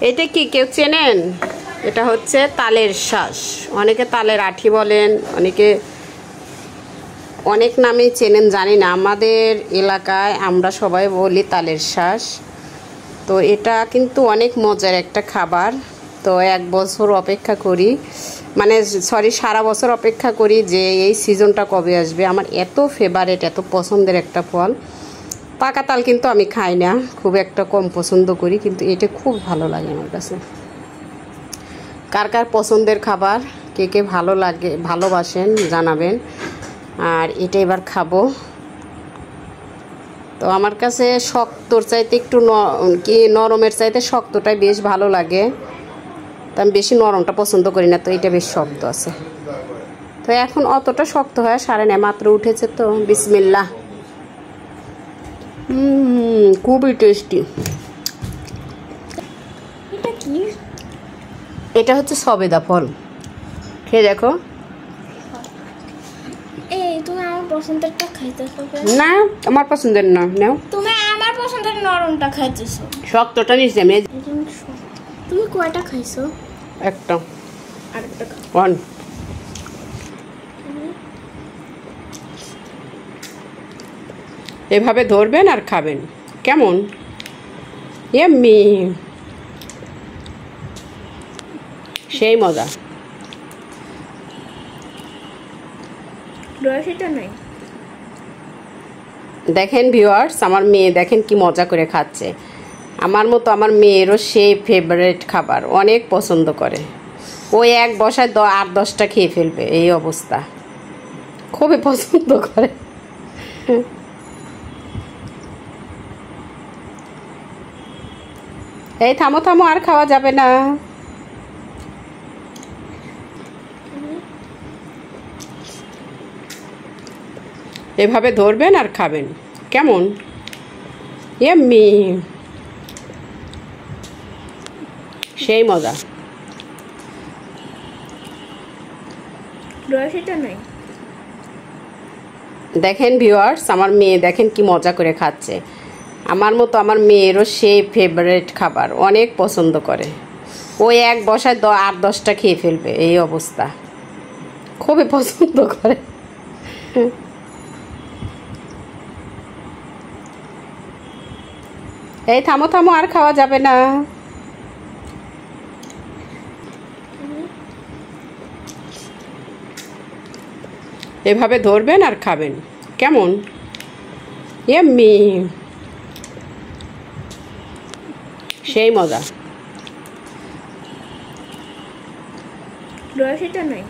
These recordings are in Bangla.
এটা কি কেউ চেনেন? এটা হচ্ছে তালের শাঁস। অনেকে তালের আঠি বলেন, অনেকে অনেক নামে চেনেন, জানি না। আমাদের এলাকায় আমরা সবাই বলি তালের শাঁস। তো এটা কিন্তু অনেক মজার একটা খাবার। তো 1 বছর অপেক্ষা করি, মানে সরি সারা বছর অপেক্ষা করি যে এই সিজনটা কবে আসবে। আমার এত ফেভারিট, এত পছন্দের একটা ফল। পাকা তাল কিন্তু আমি খাই না, খুব একটা কম পছন্দ করি, কিন্তু এটা খুব ভালো লাগে আমার কাছে। কার কার পছন্দের খাবার, কে কে ভালো লাগে ভালোবাসেন জানাবেন। আর এটা এবার খাবো। তো আমার কাছে শক্তর চাইতে একটু নরমের চাইতে শক্তটাই বেশ ভালো লাগে। তো আমি বেশি নরমটা পছন্দ করি না, তো এটা বেশ শক্ত আছে। তো এখন অতটা শক্ত হয় সারে না, মাত্র উঠেছে তো। বিসমিল্লাহ। খুবই টেস্টি। এটা কি? এটা হচ্ছে সবেদা ফল, খেয়ে দেখো। এই তুমি আমার পছন্দেরটা খাইতেছো কেন? না, আমার পছন্দের না। নাও, তুমি আমার পছন্দের নরমটা খাইতেছো। শক্তটা নিচ্ছি আমি। তুমি কয়টা খাইছো? একটা। আরেকটা খাও। ওয়ান। এভাবে ধরবেন আর খাবেন, কেমন? ইয়াম্মি, সেই মজা। রসিটা নাই। দেখেন ভিউয়ার্স, আমার মেয়ে দেখেন কি মজা করে খাচ্ছে। আমার মতো আমার মেয়েরও সেই ফেভারিট খাবার, অনেক পছন্দ করে। ওই এক বসায় 8-10টা খেয়ে ফেলবে, এই অবস্থা। খুবই পছন্দ করে। এই থামো থামো, আর খাওয়া যাবে না। এভাবে ধরবেন আর খাবেন, কেমন? ইয়াম্মি, সেই মজা। রসিটা নাই। দেখেন ভিউয়ার্স, আমার মেয়ে দেখেন কি মজা করে খাচ্ছে। আমার মতো আমার মেয়েরও সেই ফেভারিট খাবার, অনেক পছন্দ করে। ওই এক বসায় 8-10টা খেয়ে ফেলবে, এই অবস্থা। খুবই পছন্দ করে। এই থামো থামো, আর খাওয়া যাবে না। এভাবে ধরবেন আর খাবেন, কেমন? ইয়াম্মি, সেই মজা। দেখেন ভিউয়ার্স, আমার মেয়ে দেখেন কি মজা করে খাচ্ছে। আমার মতো আমার মেয়েরও সেই ফেভারিট খাবার, অনেক পছন্দ করে। ওই এক বসায় 8-10টা খেয়ে ফেলবে, এই অবস্থা। খুবই পছন্দ করে। এভাবে ধরবেন আর খাবেন, কেমন? ইয়াম্মি, সেই মজা। রসিটা নাই।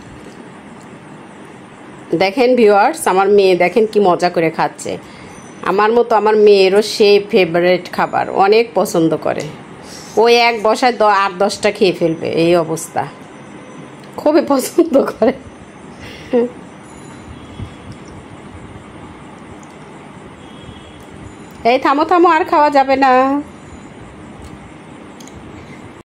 দেখেন ভিউয়ার্স, আমার মেয়ে দেখেন কি মজা করে খাচ্ছে। আমার মতো আমার মেয়েরও সেই ফেভারিট খাবার, অনেক পছন্দ করে। ওই এক বসায় 8-10টা খেয়ে ফেলবে, এই অবস্থা। খুবই পছন্দ করে। এই থামো থামো, আর খাওয়া যাবে না।